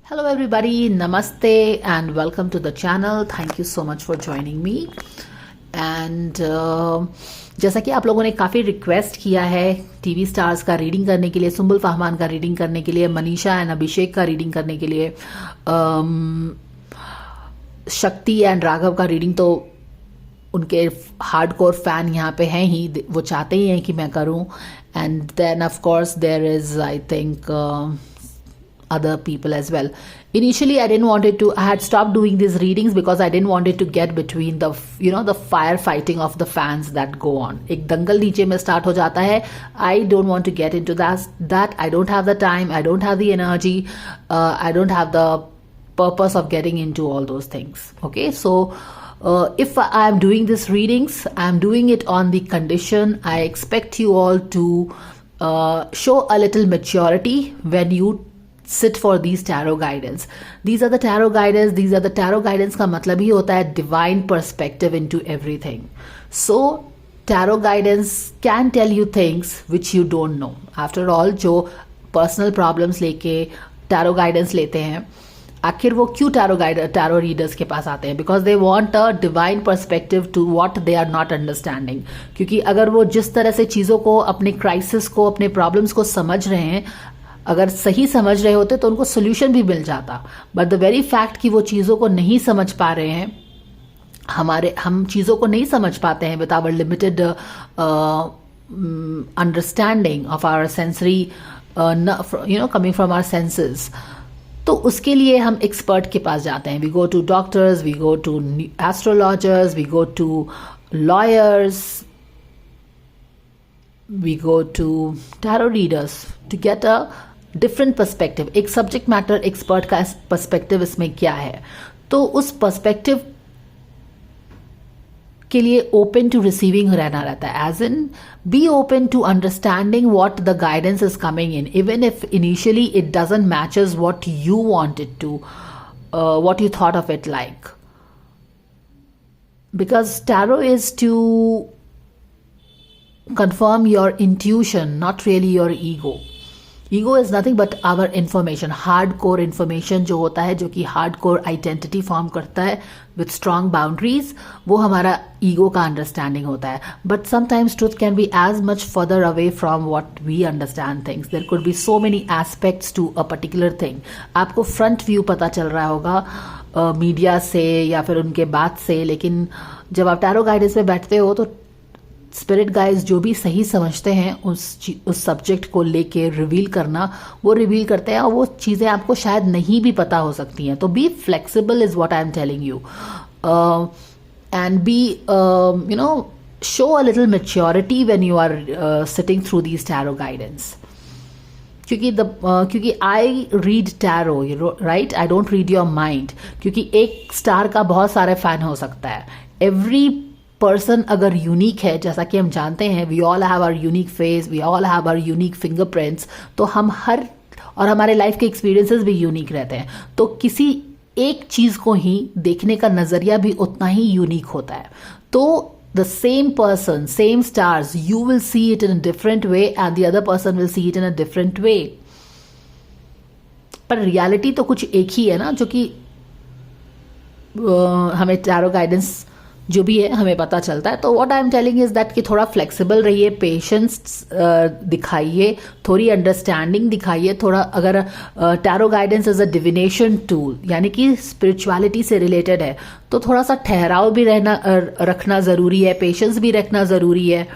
Hello everybody, namaste and welcome to the channel. Thank you so much for joining me. And जैसा कि आप लोगों ने काफ़ी रिक्वेस्ट किया है टीवी स्टार्स का रीडिंग करने के लिए, सुम्बुल फहमान का रीडिंग करने के लिए, मनीषा एंड अभिषेक का रीडिंग करने के लिए, शक्ति एंड राघव का रीडिंग, तो उनके हार्डकोर फैन यहाँ पे हैं ही, वो चाहते ही हैं कि मैं करूँ. And then of course there is I think other people as well. Initially I had stopped doing these readings because I didn't want it to get between the firefighting of the fans that go on. एक दंगल नीचे में start हो जाता है. I don't want to get into that. I don't have the time, I don't have the energy, I don't have the purpose of getting into all those things. Okay, so if I am doing these readings, I am doing it on the condition I expect you all to show a little maturity when you sit for these tarot guidance. These are the tarot guidance का मतलब ही होता है divine perspective into everything. So tarot guidance can tell you things which you don't know. After all, जो personal problems लेके tarot guidance लेते हैं, आखिर वो क्यों tarot readers के पास आते हैं? Because they want a divine perspective to what they are not understanding. क्योंकि अगर वो जिस तरह से चीज़ों को, अपने क्राइसिस को, अपने प्रॉब्लम्स को समझ रहे हैं, अगर सही समझ रहे होते तो उनको सोल्यूशन भी मिल जाता. बट द वेरी फैक्ट कि वो चीज़ों को नहीं समझ पा रहे हैं, हम चीज़ों को नहीं समझ पाते हैं with our limited understanding of our sensory, coming from our senses. तो उसके लिए हम एक्सपर्ट के पास जाते हैं. We go to doctors, we go to astrologers, we go to lawyers, we go to tarot readers to get a different perspective. एक subject matter expert का perspective इसमें क्या है, तो उस perspective के लिए open to receiving रहना रहता है. As in, be open to understanding what the guidance is coming in, even if initially it doesn't matches what you want it to, what you thought of it like. Because tarot is to confirm your intuition, not really your ego. Ego is nothing but our information, hardcore information जो होता है, जो कि hardcore identity form करता है with strong boundaries, वो हमारा ego का understanding होता है. But sometimes truth can be as much further away from what we understand things. There could be so many aspects to a particular thing. आपको front view पता चल रहा होगा मीडिया से या फिर उनके बात से, लेकिन जब आप टैरो गाइडेंस में बैठते हो तो स्पिरिट गाइड्स जो भी सही समझते हैं उस सब्जेक्ट को लेके रिवील करना, वो रिवील करते हैं, और वो चीज़ें आपको शायद नहीं भी पता हो सकती हैं. तो be flexible is what I am telling you, and be show a little maturity when you are sitting through these tarot guidance. क्योंकि I read tarot, right, I don't read your mind. क्योंकि एक star का बहुत सारे fan हो सकता है. Every person अगर यूनिक है, जैसा कि हम जानते हैं, we all have our unique face, we all have our unique fingerprints, तो हम और हमारे लाइफ के एक्सपीरियंसेस भी यूनिक रहते हैं. तो किसी एक चीज़ को ही देखने का नज़रिया भी उतना ही यूनिक होता है. तो the same person, same stars, you will see it in a different way and the other person will see it in a different way. पर रियलिटी तो कुछ एक ही है ना, जो कि हमें टैरो गाइडेंस जो भी है हमें पता चलता है. तो what I am telling is that कि थोड़ा फ्लेक्सिबल रहिए, पेशेंस दिखाइए, थोड़ी अंडरस्टैंडिंग दिखाइए. थोड़ा अगर tarot guidance is a divination tool, यानी कि स्पिरिचुअलिटी से रिलेटेड है, तो थोड़ा सा ठहराव भी रखना ज़रूरी है, पेशेंस भी रखना ज़रूरी है.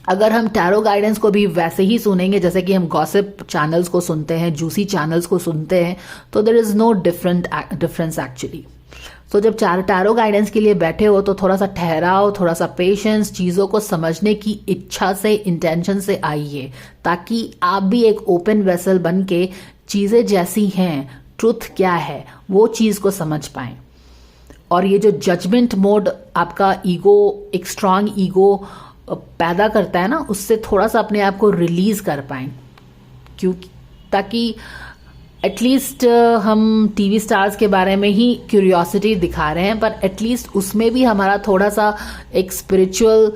अगर हम टैरो गाइडेंस को भी वैसे ही सुनेंगे जैसे कि हम गॉसिप चैनल्स को सुनते हैं, जूसी चैनल्स को सुनते हैं, तो there is no difference actually. तो जब टैरो गाइडेंस के लिए बैठे हो तो थोड़ा सा ठहराव, थोड़ा सा पेशेंस, चीज़ों को समझने की इच्छा से, इंटेंशन से आइए, ताकि आप भी एक ओपन वेसल बन के चीज़ें जैसी हैं, ट्रुथ क्या है, वो चीज़ को समझ पाएं. और ये जो जजमेंट मोड आपका ईगो, एक स्ट्रांग ईगो पैदा करता है ना, उससे थोड़ा सा अपने आप को रिलीज कर पाएं. क्योंकि ताकि एटलीस्ट हम टीवी स्टार्स के बारे में ही क्यूरियोसिटी दिखा रहे हैं, पर एटलीस्ट उसमें भी हमारा थोड़ा सा एक स्पिरिचुअल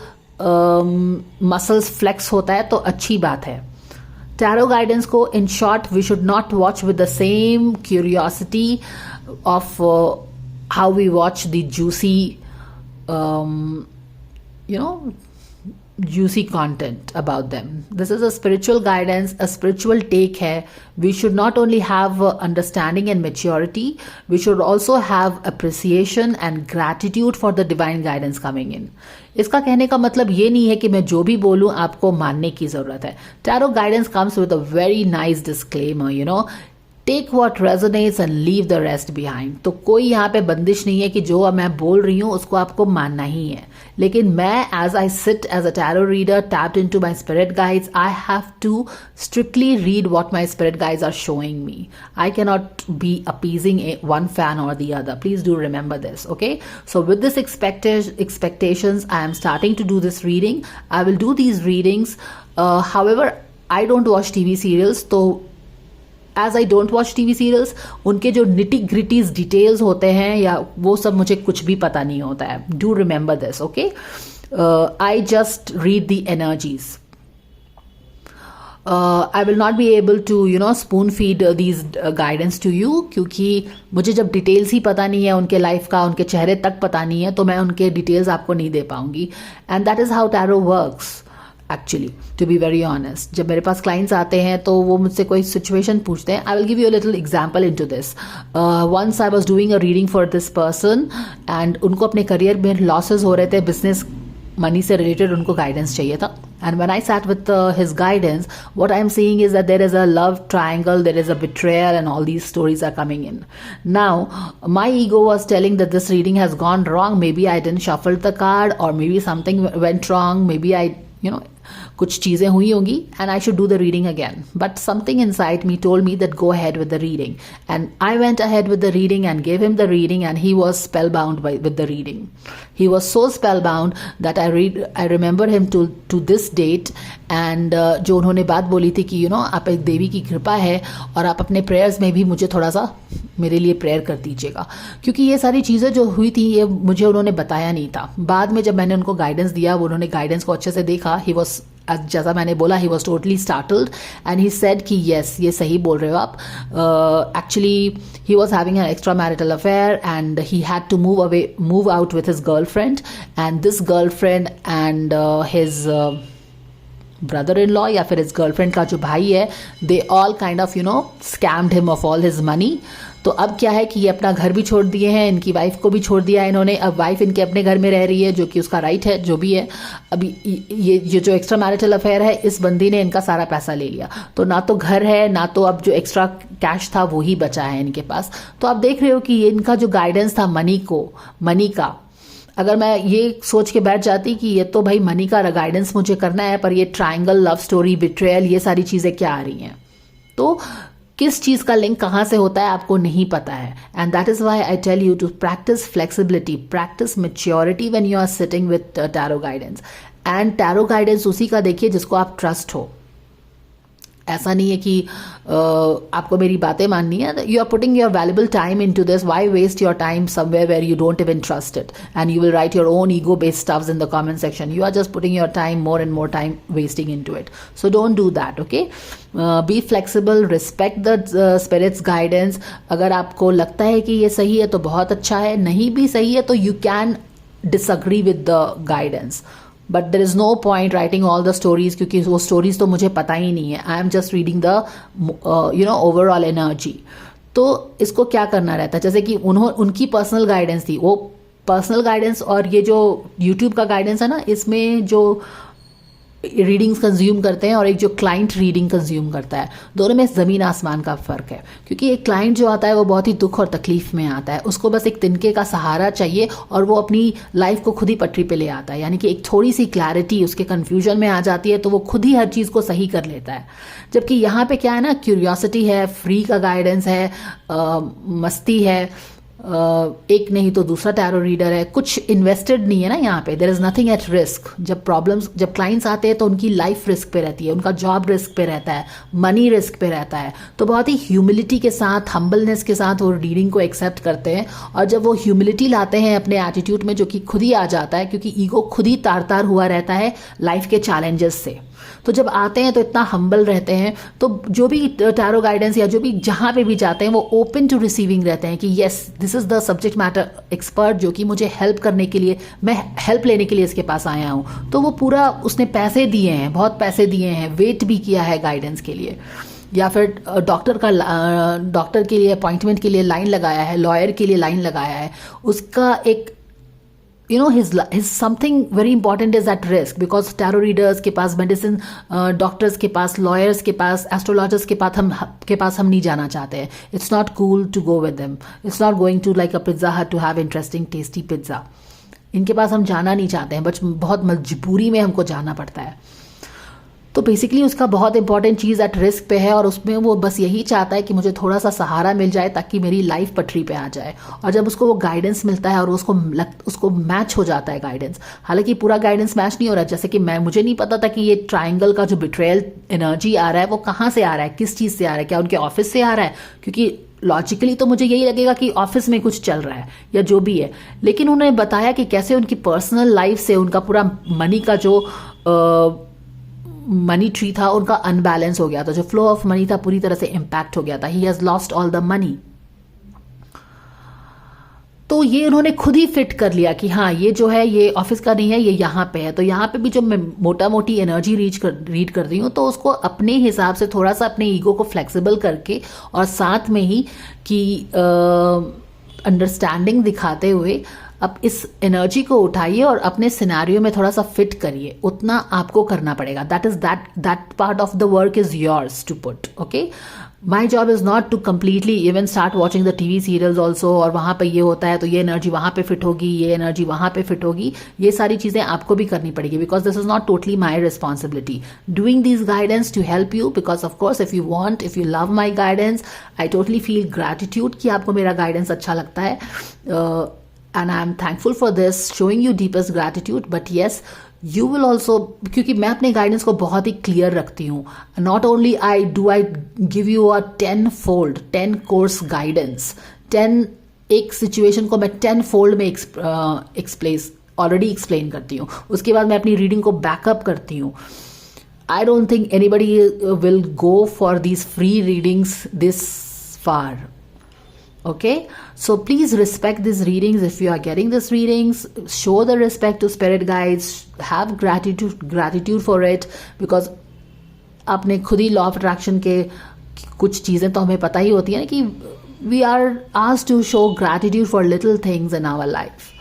मसल्स फ्लेक्स होता है, तो अच्छी बात है. टैरो गाइडेंस को in short we should not watch with the same curiosity of how we watch the juicy juicy content about them. This is a spiritual guidance, a spiritual take hai. We should not only have understanding and maturity, we should also have appreciation and gratitude for the divine guidance coming in. इसका कहने का मतलब ये नहीं है कि मैं जो भी बोलूं आपको मानने की जरूरत है. Tarot guidance comes with a very nice disclaimer, take what resonates and leave the rest behind. तो कोई यहाँ पे बंदिश नहीं है कि जो मैं बोल रही हूँ उसको आपको मानना ही है. लेकिन मैं as I sit as a tarot reader tapped into my spirit guides, I have to strictly read what my spirit guides are showing me. I can not be appeasing one fan or the other. Please do remember this. Okay, so with this expectations I am starting to do this reading. I will do these readings. However, I don't watch TV serials, तो as I don't watch TV serials, उनके जो nitty gritties details होते हैं या वो सब मुझे कुछ भी पता नहीं होता है. Do remember this. Okay, I just read the energies. I will not be able to spoon feed these guidance to you, क्योंकि मुझे जब डिटेल्स ही पता नहीं है उनके लाइफ का, उनके चेहरे तक पता नहीं है, तो मैं उनके डिटेल्स आपको नहीं दे पाऊंगी. And that is how tarot works. Actually to be very honest, जब मेरे पास क्लाइंट्स आते हैं तो वो मुझसे कोई सिचुएशन पूछते हैं. I will give you a little example into this. Once I was doing a reading for this person and उनको अपने करियर में लॉसेस हो रहे थे, बिजनेस मनी से रिलेटेड उनको गाइडेंस चाहिए था. And when I sat with his guidance, what I'm seeing is that there is a love triangle, there is a betrayal, and all these stories are coming in. Now, my ego was telling that this reading has gone wrong. Maybe I didn't shuffle the card, or maybe something went wrong. Maybe कुछ चीजें हुई होंगी and I should do the reading again. But something inside me told me that go ahead with the reading. And I went ahead with the reading and gave him the reading, and he was spellbound with the reading. He was so spellbound that I remember him to this date. And जो उन्होंने बात बोली थी कि आप एक देवी की कृपा है और आप अपने प्रेयर्स में भी मुझे थोड़ा सा मेरे लिए प्रेयर कर दीजिएगा, क्योंकि ये सारी चीज़ें जो हुई थी ये मुझे उन्होंने बताया नहीं था. बाद में जब मैंने उनको गाइडेंस दिया, वो उन्होंने गाइडेंस को अच्छे से देखा. ही वॉज, जैसा मैंने बोला, he was totally startled and he said कि येस, ये सही बोल रहे हो आप. Actually he was having an extra marital affair and he had to move out with his girlfriend, and this girlfriend and his brother in law या फिर इस गर्लफ्रेंड का जो भाई है, they all kind of scammed him of all his money. तो अब क्या है कि ये अपना घर भी छोड़ दिए हैं, इनकी वाइफ को भी छोड़ दिया है इन्होंने. अब वाइफ इनके अपने घर में रह रही है, जो कि उसका राइट है, जो भी है. अभी ये जो एक्स्ट्रा मैरिटल अफेयर है, इस बंदी ने इनका सारा पैसा ले लिया. तो ना तो घर है, ना तो अब जो एक्स्ट्रा कैश था वो ही बचा है इनके पास. तो आप देख रहे हो कि ये इनका जो गाइडेंस था मनी का, अगर मैं ये सोच के बैठ जाती कि ये तो भाई मनी का गाइडेंस मुझे करना है, पर ये ट्रायंगल, लव स्टोरी, बिट्रेयल, ये सारी चीज़ें क्या आ रही हैं, तो किस चीज़ का लिंक कहाँ से होता है आपको नहीं पता है. And that is why I tell you to practice flexibility, practice maturity when you are sitting with tarot guidance. And tarot guidance उसी का देखिए जिसको आप ट्रस्ट हो. ऐसा नहीं है कि आपको मेरी बातें माननी है. You are putting your valuable time into this. Why waste your time somewhere where you don't even trust it, and you will write your own ego based stuffs in the comment section. You are just putting your time, more and more time wasting into it. So don't do that. Okay, be flexible, respect the spirits guidance. अगर आपको लगता है कि ये सही है तो बहुत अच्छा है, नहीं भी सही है तो you can disagree with the guidance. But there is no point writing all the stories, क्योंकि वो स्टोरीज तो मुझे पता ही नहीं है. I am just reading the overall energy. तो इसको क्या करना रहता है, जैसे कि उनकी पर्सनल गाइडेंस थी, वो पर्सनल गाइडेंस और ये जो यूट्यूब का गाइडेंस है ना, इसमें जो रीडिंग्स कंज्यूम करते हैं और एक जो क्लाइंट रीडिंग कंज्यूम करता है, दोनों में ज़मीन आसमान का फ़र्क है. क्योंकि एक क्लाइंट जो आता है वो बहुत ही दुख और तकलीफ में आता है, उसको बस एक तिनके का सहारा चाहिए और वो अपनी लाइफ को खुद ही पटरी पे ले आता है. यानी कि एक थोड़ी सी क्लैरिटी उसके कन्फ्यूजन में आ जाती है तो वो खुद ही हर चीज़ को सही कर लेता है. जबकि यहाँ पे क्या है ना, क्यूरियोसिटी है, फ्री का गाइडेंस है, मस्ती है, एक नहीं तो दूसरा टैरो रीडर है, कुछ इन्वेस्टेड नहीं है ना यहाँ पे. There is nothing at risk. जब क्लाइंट्स आते हैं तो उनकी लाइफ रिस्क पे रहती है, उनका जॉब रिस्क पे रहता है, मनी रिस्क पे रहता है. तो बहुत ही ह्यूमिलिटी के साथ, हम्बलनेस के साथ वो रीडिंग को एक्सेप्ट करते हैं. और जब वो ह्यूमिलिटी लाते हैं अपने एटीट्यूड में, जो कि खुद ही आ जाता है, क्योंकि ईगो खुद ही तार तार हुआ रहता है लाइफ के चैलेंजेस से. तो जब आते हैं तो इतना हम्बल रहते हैं, तो जो भी टैरो गाइडेंस या जो भी जहाँ पे भी जाते हैं वो ओपन टू रिसीविंग रहते हैं कि yes this is the subject matter expert जो कि मुझे हेल्प करने के लिए, मैं हेल्प लेने के लिए इसके पास आया हूँ। तो वो पूरा उसने पैसे दिए हैं, बहुत पैसे दिए हैं, वेट भी किया है गाइडेंस के लिए, या फिर डॉक्टर के लिए अपॉइंटमेंट के लिए लाइन लगाया है, लॉयर के लिए लाइन लगाया है, उसका एक his something very important is at risk because tarot readers के पास, मेडिसिन डॉक्टर्स के पास, लॉयर्स के पास, एस्ट्रोलॉजर्स के पास हम नहीं जाना चाहते हैं. It's not cool to go with them. It's not going to like a Pizza Hut to have interesting tasty pizza. इनके पास हम जाना नहीं चाहते हैं, बट बहुत मजबूरी में हमको जाना पड़ता है. तो बेसिकली उसका बहुत इंपॉर्टेंट चीज़ एट रिस्क पे है और उसमें वो बस यही चाहता है कि मुझे थोड़ा सा सहारा मिल जाए ताकि मेरी लाइफ पटरी पे आ जाए. और जब उसको वो गाइडेंस मिलता है और उसको मैच हो जाता है गाइडेंस, हालांकि पूरा गाइडेंस मैच नहीं हो रहा है. जैसे कि मुझे नहीं पता था कि ये ट्राइंगल का जो बिट्रेयल एनर्जी आ रहा है वो कहाँ से आ रहा है, किस चीज़ से आ रहा है, क्या उनके ऑफिस से आ रहा है, क्योंकि लॉजिकली तो मुझे यही लगेगा कि ऑफिस में कुछ चल रहा है या जो भी है. लेकिन उन्होंने बताया कि कैसे उनकी पर्सनल लाइफ से उनका पूरा मनी का जो मनी ट्री था उनका अनबैलेंस हो गया था. जो फ्लो ऑफ मनी था पूरी तरह से इम्पैक्ट हो गया था. He has lost all the money. तो ये उन्होंने खुद ही फिट कर लिया कि हाँ ये जो है ये ऑफिस का नहीं है, ये यहाँ पे है. तो यहाँ पे भी जो मैं मोटा मोटी एनर्जी रीड कर रही हूँ तो उसको अपने हिसाब से थोड़ा सा अपने ईगो को फ्लेक्सिबल करके और साथ में ही कि अंडरस्टैंडिंग दिखाते हुए अब इस एनर्जी को उठाइए और अपने सिनेरियो में थोड़ा सा फिट करिए. उतना आपको करना पड़ेगा. That part of the work is yours to put. Okay, my job is not to completely even start watching the TV serials also. और वहाँ पे ये होता है तो ये एनर्जी वहाँ पे फिट होगी, ये एनर्जी वहाँ पे फिट होगी. ये सारी चीज़ें आपको भी करनी पड़ेगी because this is not totally my responsibility. Doing this guidance to help you because of course if you love my guidance, I totally feel gratitude कि आपको मेरा गाइडेंस अच्छा लगता है. And I am thankful for this, showing you deepest gratitude. But yes, you will also, क्योंकि मैं अपने guidance को बहुत ही क्लियर रखती हूँ. Not only I give you a 10 course guidance, 10 एक सिचुएशन को मैं 10 फोल्ड में ऑलरेडी एक्सप्लेन करती हूँ. उसके बाद मैं अपनी रीडिंग को बैकअप करती हूँ. I don't think anybody will go for these free readings this far. Okay, so please respect these readings. If you are getting these readings, show the respect to spirit guides, have gratitude for it, because आपने खुद ही law of attraction के कुछ चीज़ें तो हमें पता ही होती है ना कि we are asked to show gratitude for little things in our life.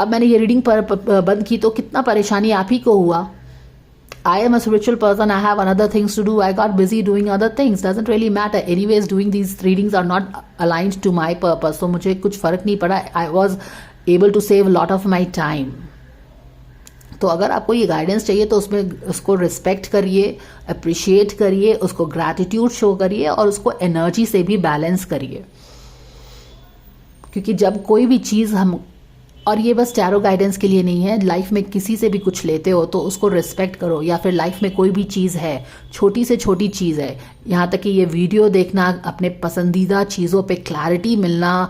अब मैंने ये रीडिंग बंद की तो कितना परेशानी आप ही को हुआ. I am a spiritual person. I have another things to do. I got busy doing other things. Doesn't really matter. Anyways, doing these readings are not aligned to my purpose. So मुझे कुछ फर्क नहीं पड़ा. I was able to save a lot of my time. तो अगर आपको ये guidance चाहिए तो उसमें उसको रिस्पेक्ट करिए, अप्रिशिएट करिए, उसको ग्रैटिट्यूड शो करिए और उसको एनर्जी से भी बैलेंस करिए. क्योंकि जब कोई भी चीज़ हम, और ये बस टैरो गाइडेंस के लिए नहीं है, लाइफ में किसी से भी कुछ लेते हो तो उसको रिस्पेक्ट करो. या फिर लाइफ में कोई भी चीज़ है, छोटी से छोटी चीज़ है, यहाँ तक कि ये वीडियो देखना, अपने पसंदीदा चीज़ों पे क्लैरिटी मिलना,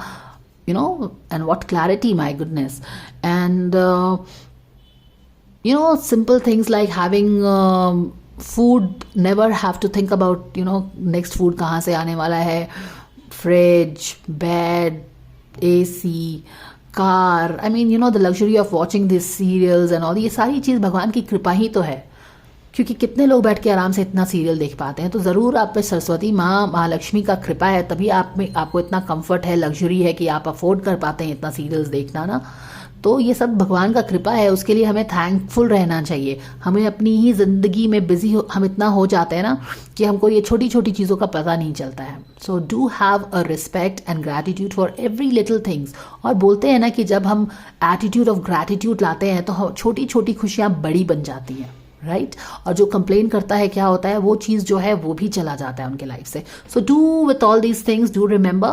you know, and what clarity, my goodness. And simple things like having food, never have to think about next food कहाँ से आने वाला है. Fridge, bed, AC, car, I mean the luxury of watching these serials and all, ये सारी चीज़ भगवान की कृपा ही तो है. क्योंकि कितने लोग बैठ के आराम से इतना सीरियल देख पाते हैं. तो ज़रूर आप पे सरस्वती माँ, महालक्ष्मी का कृपा है, तभी आपको इतना कंफर्ट है, लग्जरी है कि आप अफोर्ड कर पाते हैं इतना सीरियल्स देखना ना. तो ये सब भगवान का कृपा है. उसके लिए हमें थैंकफुल रहना चाहिए. हमें अपनी ही ज़िंदगी में हम इतना हो जाते हैं ना कि हमको ये छोटी छोटी चीज़ों का पता नहीं चलता है. So do have a respect and gratitude for every little things. और बोलते हैं ना कि जब हम एटीट्यूड ऑफ ग्रैटिट्यूड लाते हैं तो छोटी छोटी खुशियाँ बड़ी बन जाती हैं, राइट. और जो कंप्लेन करता है क्या होता है, वो चीज़ जो है वो भी चला जाता है उनके लाइफ से. So do with all these things, do remember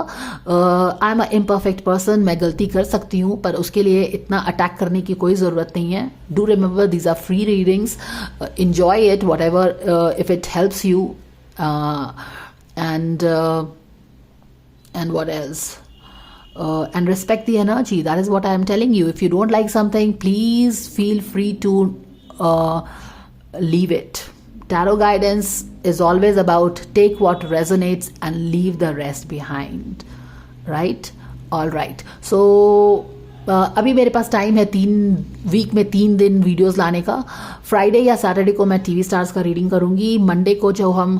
I am a imperfect person. मैं गलती कर सकती हूँ, पर उसके लिए इतना अटैक करने की कोई ज़रूरत नहीं है. Do remember these are free readings. enjoy it, whatever, if it helps you, and what else, and respect the energy. That is what I am telling you. If you don't like something, please feel free to leave it. Tarot guidance is always about take what resonates and leave the rest behind, right? All right. So अभी मेरे पास time है 3 week में 3 दिन videos लाने का. Friday या Saturday को मैं टीवी स्टार्स का रीडिंग करूंगी. मंडे को जो हम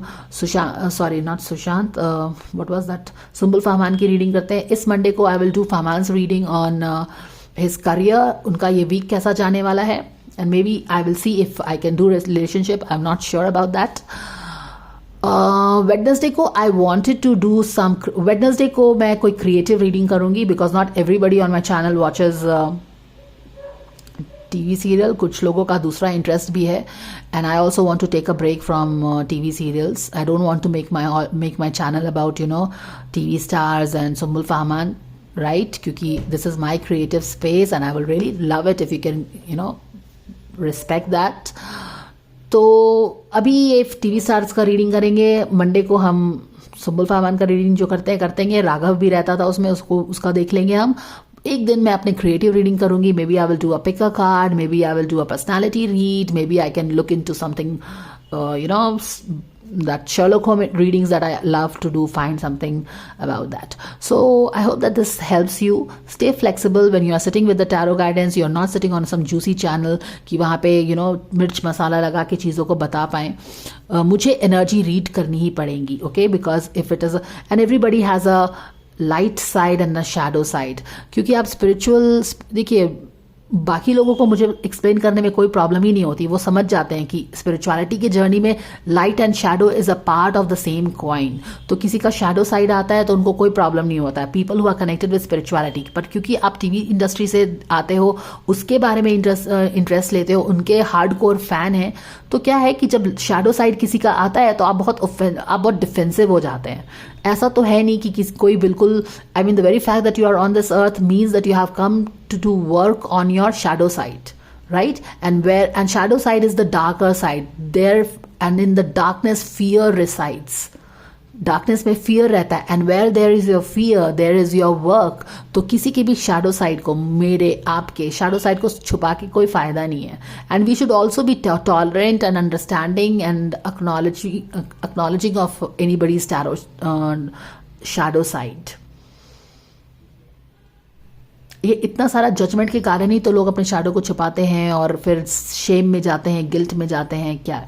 what was that, Sumbul Fahmaan की रीडिंग करते हैं. इस मंडे को I will do Fahmaan's reading on his career. उनका ये वीक कैसा जाने वाला है, and maybe I will see if I can do relationship. I'm not sure about that. Wednesday को I wanted to do some. Wednesday को मैं कोई creative reading करूँगी because not everybody on my channel watches TV serial. कुछ लोगों का दूसरा interest भी है, and I also want to take a break from TV serials. I don't want to make my channel about TV stars and Sumbul Fahman, right? क्योंकि this is my creative space and I will really love it if you can respect that. तो अभी ये TV stars का reading करेंगे. Monday को हम सुम्बुल फहमान का reading जो करते हैं. राघव भी रहता था उसमें, उसका देख लेंगे हम. एक दिन मैं अपने क्रिएटिव रीडिंग करूंगी. Maybe I will do a pick a card, maybe I will do a personality read, maybe I can look into something that Sherlock Holmes readings that I love to do, find something about that. So I hope that this helps you. Stay flexible when you are sitting with the tarot guidance. You're not sitting on some juicy channel कि वहाँ पे मिर्च मसाला लगा के चीज़ों को बता पाएं. मुझे एनर्जी रीड करनी ही पड़ेगी, okay? Because if it is and everybody has a light side and a shadow side. क्योंकि आप spiritual, देखिए बाकी लोगों को मुझे एक्सप्लेन करने में कोई प्रॉब्लम ही नहीं होती. वो समझ जाते हैं कि स्पिरिचुअलिटी की जर्नी में light and shadow is a part of the same coin. तो किसी का शैडो साइड आता है तो उनको कोई प्रॉब्लम नहीं होता है. People who are connected with spirituality. But क्योंकि आप टीवी इंडस्ट्री से आते हो, उसके बारे में इंटरेस्ट लेते हो, उनके हार्डकोर फैन हैं, तो क्या है कि जब शैडो साइड किसी का आता है तो आप बहुत डिफेंसिव हो जाते हैं. ऐसा तो है नहीं कि कोई बिल्कुल, I mean the very fact that you are on this earth means that you have come to work on your shadow side, right? And shadow side is the darker side there, and in the darkness fear resides. Darkness में fear रहता है. And where there is your fear there is your work. तो किसी की भी shadow side को, मेरे आपके शैडो साइड को छुपा के कोई फायदा नहीं है. And we should also be tolerant and understanding and acknowledging of anybody's shadow side. ये इतना सारा जजमेंट के कारण ही तो लोग अपने शैडो को छुपाते हैं और फिर शेम में जाते हैं, गिल्ट में जाते हैं. क्या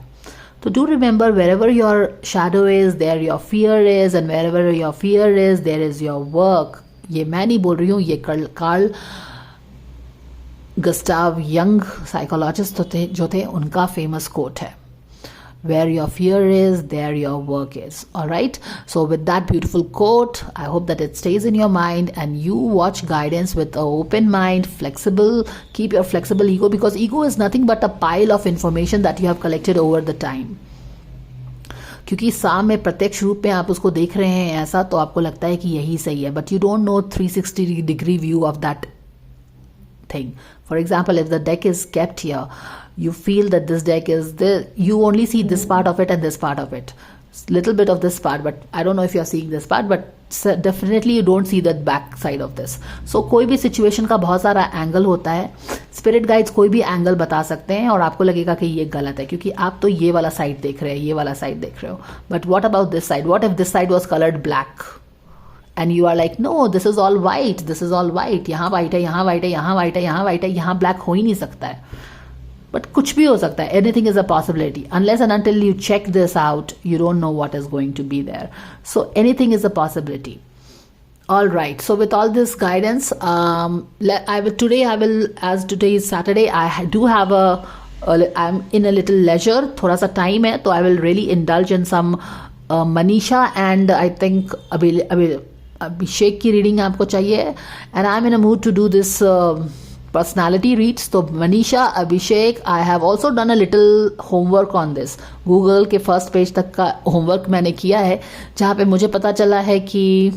तो do remember, wherever your shadow is there your fear is, and wherever your fear is there is your work. ये मैं नहीं बोल रही हूँ, ये कार्ल गुस्टाव यंग साइकोलॉजिस्ट जो थे उनका फेमस कोट है. Where your fear is, there your work is. All right. So with that beautiful quote, I hope that it stays in your mind and you watch guidance with an open mind, flexible. Keep your flexible ego, because ego is nothing but a pile of information that you have collected over the time. क्योंकि सामने प्रत्यक्ष रूप में आप उसको देख रहे हैं ऐसा, तो आपको लगता है कि यही सही है, but you don't know 360-degree view of that thing. For example, if the deck is kept here, you feel that this deck is there, you only see this part of it and this part of it, little bit of this part, but I don't know if you're seeing this part, but definitely you don't see the back side of this. So कोई भी situation का बहुत सारा angle होता है. Spirit guides कोई भी angle बता सकते हैं और आपको लगेगा कि ये गलत है क्योंकि आप तो ये वाला साइड देख रहे हैं, ये वाला साइड देख रहे हो. But what about this side? What if this side was coloured black and you are like, no, this is all white, this is all white. यहाँ white है, यहाँ white है, यहाँ white है, यहाँ white है, यहाँ black हो ही नहीं सकता है. But कुछ भी हो सकता है. Anything is a possibility. Unless and until you check this out, you don't know what is going to be there. So anything is a possibility. All right. So with all this guidance, as today is Saturday, I do have I'm in a little leisure. थोड़ा सा time है, तो I will really indulge in some Manisha and I think अभिषेक की reading आपको चाहिए. And I am in a mood to do this personality reads. तो Manisha, Abhishek, I have also done a little homework on this. Google के first page तक का homework मैंने किया है, जहाँ पे मुझे पता चला है कि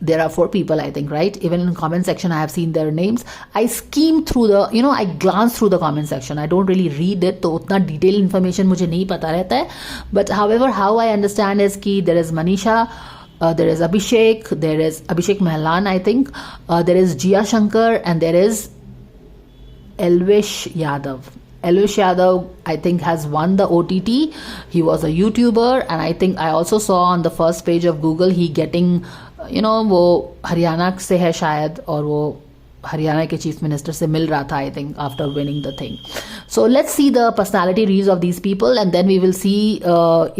there are 4 people, I think, right? Even in comment section I have seen their names. I skim through I glance through the comment section. I don't really read it, तो उतना detailed information मुझे नहीं पता रहता है. But however, how I understand is कि there is Manisha, there is Abhishek, there is Abhishek Mahlan, I think, there is Jia Shankar, and there is Elvish Yadav. Elush Yadav, I think, has won the OTT. He was a YouTuber, and I think I also saw on the first page of Google he getting, वो हरियाणा से है शायद, और वो हरियाणा के chief minister से मिल रहा था, I think, after winning the thing. So let's see the personality reads of these people and then we will see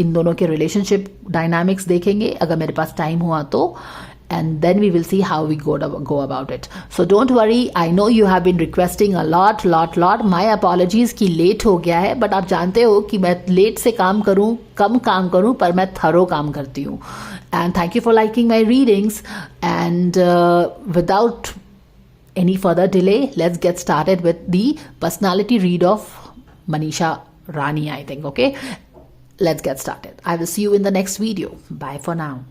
इन दोनों के रिलेशनशिप डायनामिक्स देखेंगे अगर मेरे पास टाइम हुआ तो. And then we will see how we go about it. So don't worry, I know you have been requesting a lot. My apologies कि late हो गया है, but आप जानते हो कि मैं late से काम करूँ, कम काम करूँ, पर मैं thorough काम करती हूँ. And thank you for liking my readings. And without any further delay, let's get started with the personality read of Manisha Rani, I think. Okay, let's get started. I will see you in the next video. Bye for now.